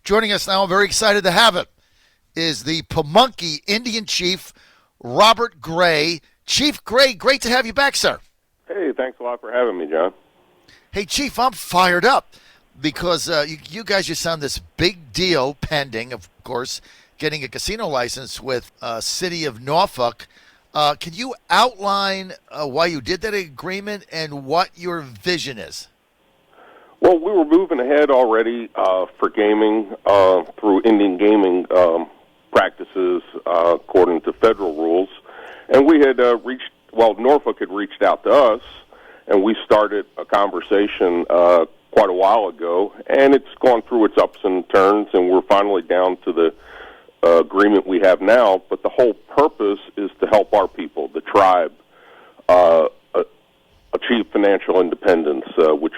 Joining us now, I'm very excited to have it, is the Pamunkey Indian Chief, Robert Gray. Chief Gray, great to have you back, sir. Hey, thanks a lot for having me, John. Hey, Chief, I'm fired up because you guys just signed this big deal pending, of course, getting a casino license with City of Norfolk. Can you outline why you did that agreement and what your vision is? Well, we were moving ahead already for gaming through Indian gaming practices according to federal rules. And we had Norfolk had reached out to us, and we started a conversation quite a while ago, and it's gone through its ups and turns, and we're finally down to the agreement we have now. But the whole purpose is to help our people, the tribe, achieve financial independence, which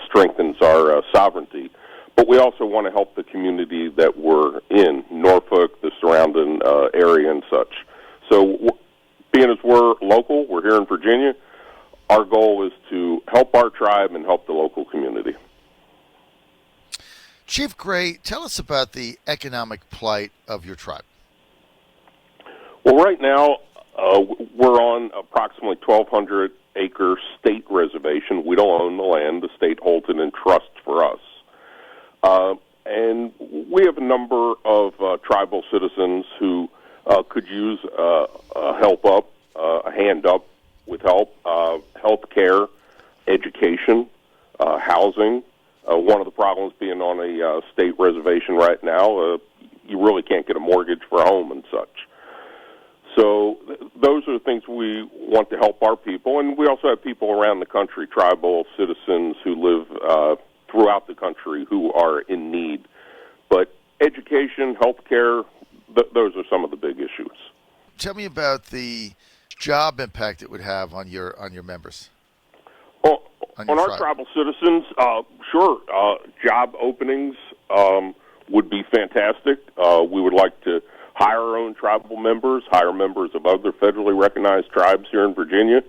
strengthens our sovereignty. But we also want to help the community that we're in, Norfolk, the surrounding area and such. So being as we're local, we're here in Virginia, our goal is to help our tribe and help the local community. Chief Gray, tell us about the economic plight of your tribe. Well, right now, we're on approximately 1,200-acre state reservation. We don't own the land. The state holds it in trust for us. And we have a number of tribal citizens who could use a hand up with help, health care, education, housing. One of the problems being on a state reservation right now, you really can't get a mortgage for a home and such. So those are the things we want to help our people. And we also have people around the country, tribal citizens who live throughout the country who are in need. But education, health care, those are some of the big issues. Tell me about the job impact it would have on your members. Well, on our tribal citizens, sure, job openings would be fantastic. We would like to hire our own tribal members, hire members of other federally recognized tribes here in Virginia,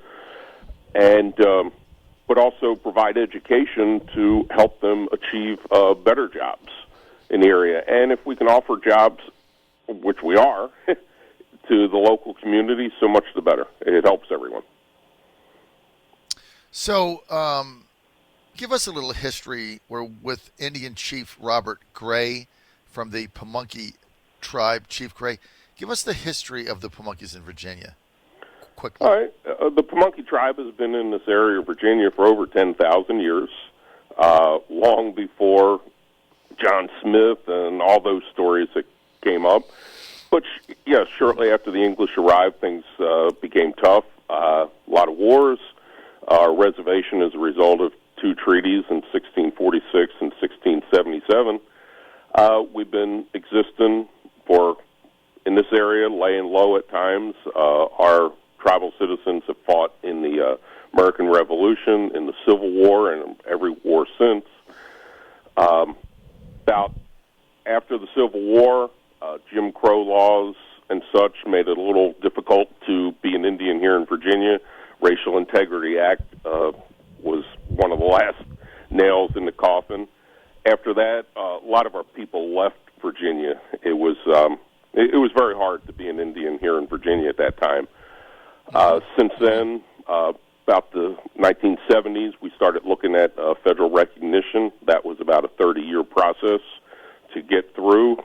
and but also provide education to help them achieve better jobs in the area. And if we can offer jobs, which we are, to the local community, so much the better. It helps everyone. So, give us a little history. We're with Indian Chief Robert Gray from the Pamunkey tribe. Chief Gray, give us the history of the Pamunkeys in Virginia, quickly. All right. The Pamunkey tribe has been in this area of Virginia for over 10,000 years, long before John Smith and all those stories that came up. But, shortly after the English arrived, things became tough. A lot of wars. Our reservation, as a result of two treaties in 1646 and 1677, we've been existing in this area, laying low at times. Our tribal citizens have fought in the American Revolution, in the Civil War, and every war since. About after the Civil War, Jim Crow laws and such made it a little difficult to be an Indian here in Virginia. Racial Integrity Act was one of the last nails in the coffin. After that, a lot of our people left Virginia. It was very hard to be an Indian here in Virginia at that time. Since then, about the 1970s, we started looking at federal recognition. That was about a 30-year process to get through.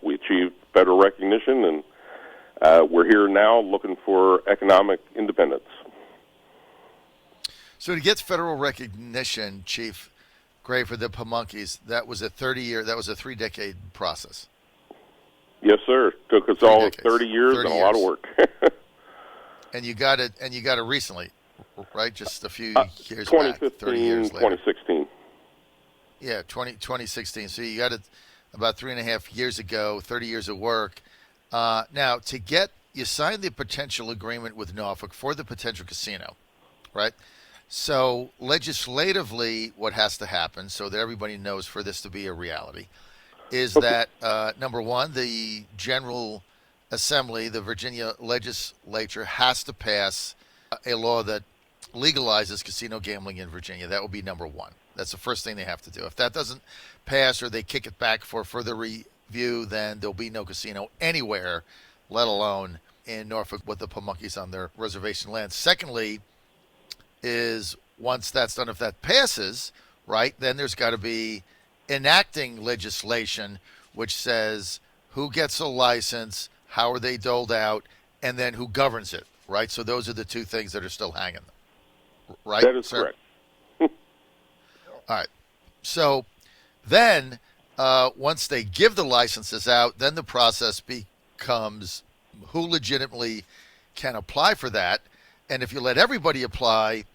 We achieved federal recognition, and we're here now looking for economic independence. So to get federal recognition, Chief Gray, for the Pamunkeys, that was a 3-decade process. Yes, sir. It took us all 30 years and a lot of work. And you got it recently, right? Just a few years 2015, back, 30 years later. 2016. Yeah, 2016. So you got it about 3.5 years ago, 30 years of work. Now, you signed the potential agreement with Norfolk for the potential casino, right? So legislatively, what has to happen, so that everybody knows for this to be a reality, is that, number one, the General Assembly, the Virginia legislature, has to pass a law that legalizes casino gambling in Virginia. That will be number one. That's the first thing they have to do. If that doesn't pass or they kick it back for further review, then there'll be no casino anywhere, let alone in Norfolk with the Pamunkeys on their reservation land. Secondly, is once that's done, if that passes, right, then there's got to be enacting legislation which says who gets a license, how are they doled out, and then who governs it, right? So those are the two things that are still hanging, right? That is sir? correct. All right. So then once they give the licenses out, then the process becomes who legitimately can apply for that. And if you let everybody apply,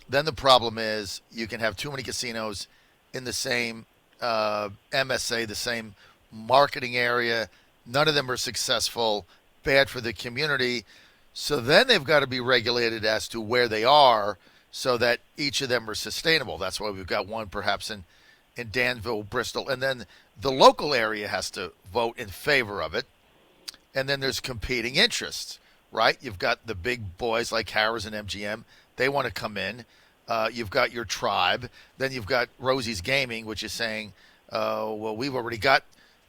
then the problem is you can have too many casinos in the same MSA, the same marketing area. None of them are successful, bad for the community. So then they've got to be regulated as to where they are so that each of them are sustainable. That's why we've got one perhaps in Danville, Bristol. And then the local area has to vote in favor of it. And then there's competing interests, right? You've got the big boys like Harrah's and MGM. They want to come in. You've got your tribe. Then you've got Rosie's Gaming, which is saying, well, we've already got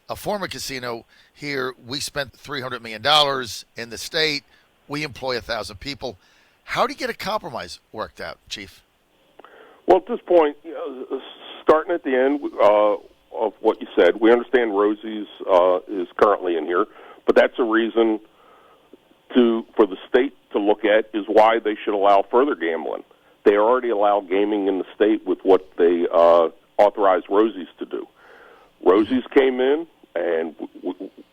a former casino here. We spent $300 million in the state. We employ 1,000 people. How do you get a compromise worked out, Chief? Well, at this point, starting at the end of what you said, we understand Rosie's is currently in here, but that's a reason for the state to look at is why they should allow further gambling. They already allow gaming in the state with what they authorized Rosie's to do. Rosie's came in, and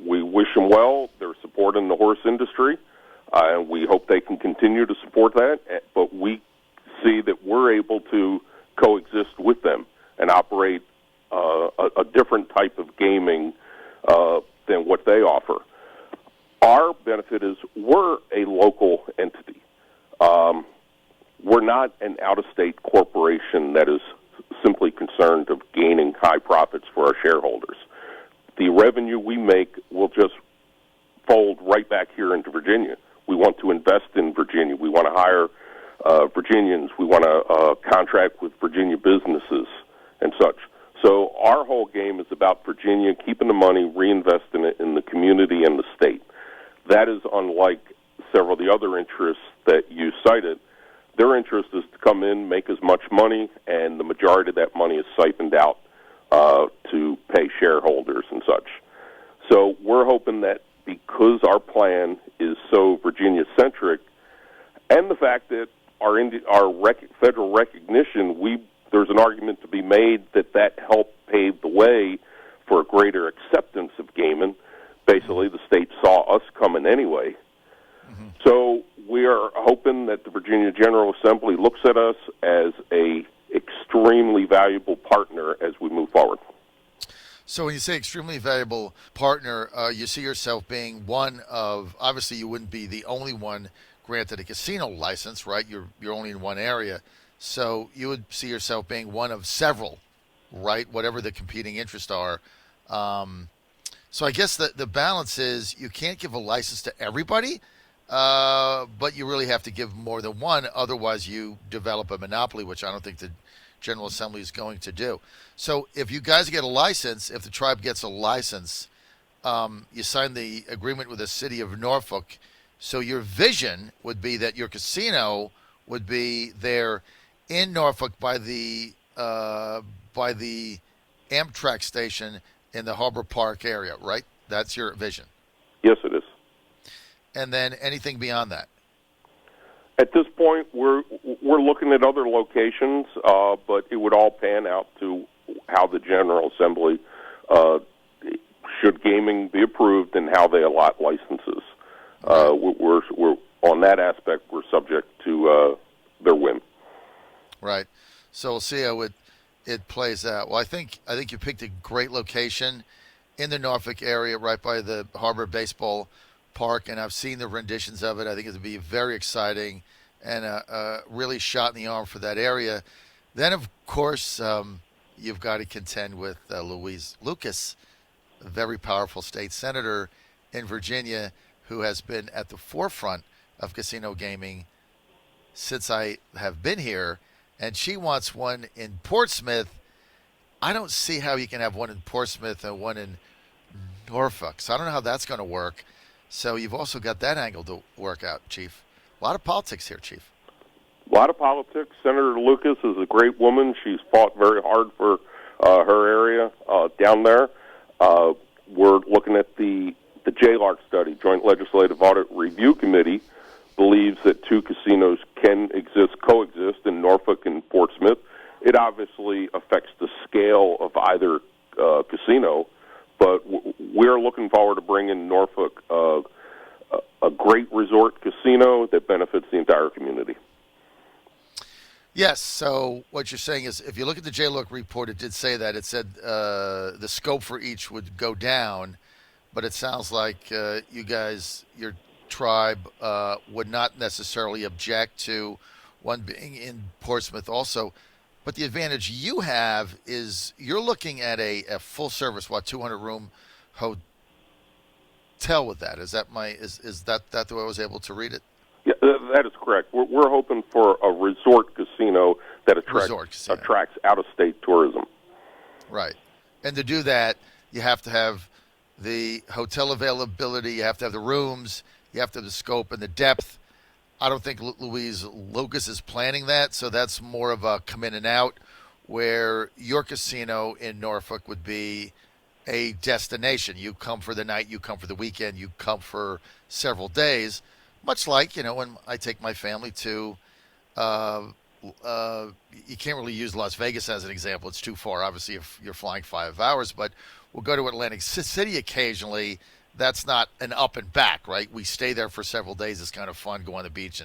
we wish them well. They're supporting the horse industry, and we hope they can continue to support that. But we see that we're able to coexist with them and operate a different type of gaming than what they offer. Our benefit is we're a local entity. We're not an out-of-state corporation that is simply concerned of gaining high profits for our shareholders. The revenue we make will just fold right back here into Virginia. We want to invest in Virginia. We want to hire Virginians. We want to contract with Virginia businesses and such. So our whole game is about Virginia keeping the money, reinvesting it in the community and the state. That is unlike several of the other interests that you cited. Their interest is to come in, make as much money, and the majority of that money is siphoned out to pay shareholders and such. So we're hoping that because our plan is so Virginia-centric, and the fact that our federal recognition, there's an argument to be made that helped pave the way for a greater acceptance of gaming. Basically, the state saw us coming anyway. Mm-hmm. So we are hoping that the Virginia General Assembly looks at us as a extremely valuable partner as we move forward. So when you say extremely valuable partner, you see yourself being one of, obviously you wouldn't be the only one granted a casino license, right? You're only in one area. So you would see yourself being one of several, right? Whatever the competing interests are. So I guess the balance is you can't give a license to everybody, but you really have to give more than one. Otherwise, you develop a monopoly, which I don't think the General Assembly is going to do. So if you guys get a license, if the tribe gets a license, you sign the agreement with the city of Norfolk. So your vision would be that your casino would be there in Norfolk by the Amtrak station in the Harbor Park area, right? That's your vision. Yes, it is. And then anything beyond that? At this point, we're looking at other locations, but it would all pan out to how the General Assembly should gaming be approved and how they allot licenses. We're on that aspect. We're subject to their whim. Right. So we'll see how it plays out. Well, I think you picked a great location in the Norfolk area, right by the Harbor Baseball Park, and I've seen the renditions of it. I think it'll be very exciting and a really shot in the arm for that area. Then, of course, you've got to contend with Louise Lucas, a very powerful state senator in Virginia who has been at the forefront of casino gaming since I have been here. And she wants one in Portsmouth I don't see how you can have one in Portsmouth and one in Norfolk. So I don't know how that's going to work. So you've also got that angle to work out, Chief. A lot of politics here, Chief. A lot of politics. Senator Lucas is a great woman. She's fought very hard for her area down there. We're looking at the JLARC study, Joint Legislative Audit Review Committee, believes that two casinos can coexist in Norfolk and Portsmouth. It obviously affects the scale of either casino, but we're looking forward to bringing Norfolk a great resort casino that benefits the entire community. Yes, so what you're saying is if you look at the JLOC report, it did say that. It said the scope for each would go down, but it sounds like you guys, your tribe, would not necessarily object to one being in Portsmouth also. But the advantage you have is you're looking at a full service, 200-room hotel with that. Is that is that the way I was able to read it? Yeah, that is correct. We're hoping for a resort casino that attracts out-of-state tourism. Right. And to do that, you have to have the hotel availability, you have to have the rooms, you have to have the scope and the depth. I don't think Louise Lucas is planning that, so that's more of a come in and out, where your casino in Norfolk would be a destination. You come for the night, you come for the weekend, you come for several days. Much like, when I take my family to, you can't really use Las Vegas as an example. It's too far, obviously, if you're flying 5 hours. But we'll go to Atlantic City occasionally. That's not an up and back, right? We stay there for several days. It's kind of fun, go on the beach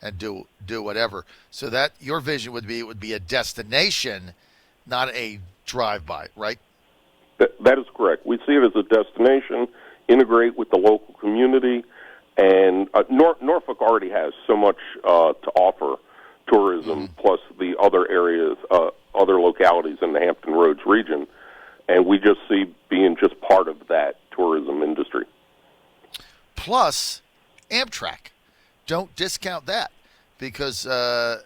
and do whatever. So that your vision would be a destination, not a drive-by, right? That is correct. We see it as a destination, integrate with the local community. And Norfolk already has so much to offer tourism, plus the other areas, other localities in the Hampton Roads region, and we just see being just part of that tourism industry. Plus, Amtrak. Don't discount that, because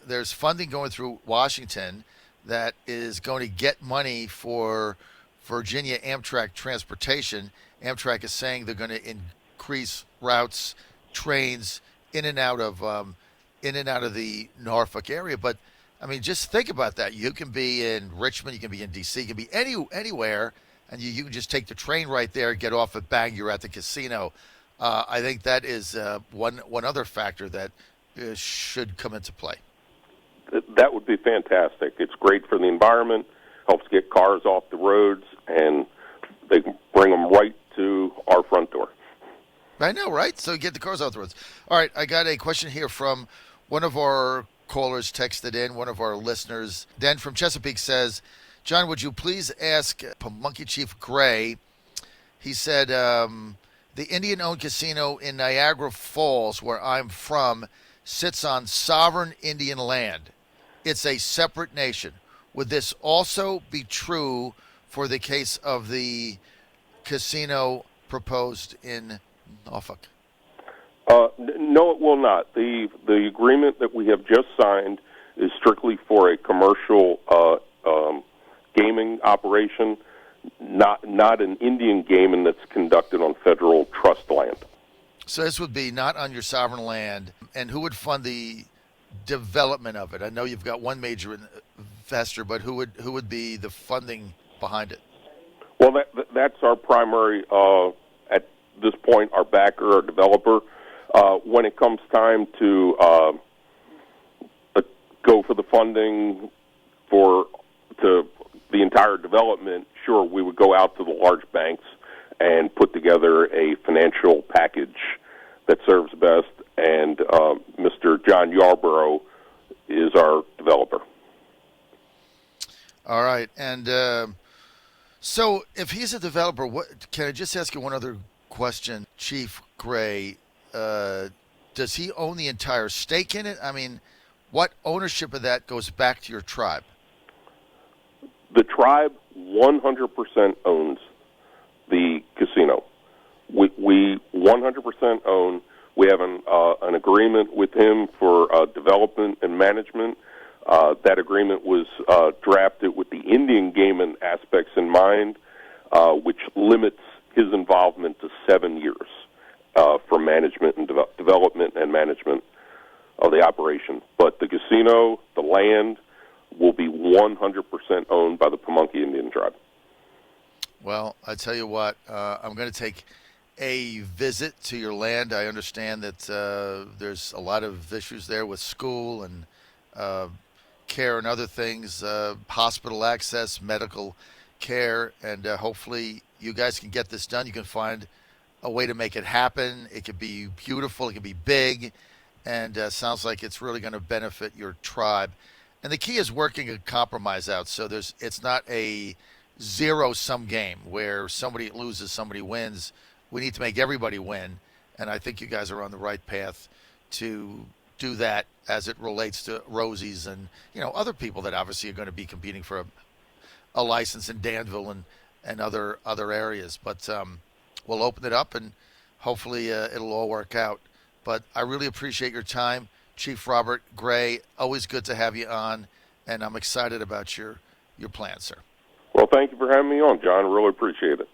there's funding going through Washington that is going to get money for Virginia Amtrak transportation. Amtrak is saying they're going to increase routes, trains in and out of the Norfolk area. But I mean, just think about that. You can be in Richmond, you can be in D.C., you can be anywhere, and you can just take the train right there, get off at bang, you're at the casino. I think that is one other factor that should come into play. That would be fantastic. It's great for the environment, helps get cars off the roads, and they can bring them right to our front door. I know, right? So you get the cars off the roads. All right, I got a question here from one of our callers texted in, one of our listeners. Dan from Chesapeake says, John, would you please ask Pamunkey Chief Gray? He said, the Indian-owned casino in Niagara Falls, where I'm from, sits on sovereign Indian land. It's a separate nation. Would this also be true for the case of the casino proposed in Norfolk? No, it will not. The agreement that we have just signed is strictly for a commercial gaming operation, not an Indian gaming that's conducted on federal trust land. So this would be not on your sovereign land. And who would fund the development of it? I know you've got one major investor, but who would be the funding behind it? Well, that's our primary, at this point, our backer, our developer. When it comes time to go for the funding to the entire development, sure, we would go out to the large banks and put together a financial package that serves best, and Mr. John Yarborough is our developer. All right, and so if he's a developer, can I just ask you one other question, Chief Gray? Does he own the entire stake in it? I mean, what ownership of that goes back to your tribe? The tribe 100% owns the casino. We 100% own. We have an agreement with him for development and management. That agreement was drafted with the Indian gaming aspects in mind, which limits his involvement to 7 years for management and development and management of the operation. But the casino, the land, will be 100% owned by the Pamunkey Indian tribe. Well, I tell you what, I'm going to take a visit to your land. I understand that there's a lot of issues there with school and care and other things, hospital access, medical care, and hopefully you guys can get this done. You can find a way to make it happen. It could be beautiful. It could be big, and sounds like it's really going to benefit your tribe. And the key is working a compromise out, so it's not a zero-sum game where somebody loses, somebody wins. We need to make everybody win, and I think you guys are on the right path to do that as it relates to Rosie's and other people that obviously are going to be competing for a license in Danville and other areas. But we'll open it up, and hopefully it'll all work out. But I really appreciate your time, Chief Robert Gray. Always good to have you on, and I'm excited about your plans, sir. Well, thank you for having me on, John. Really appreciate it.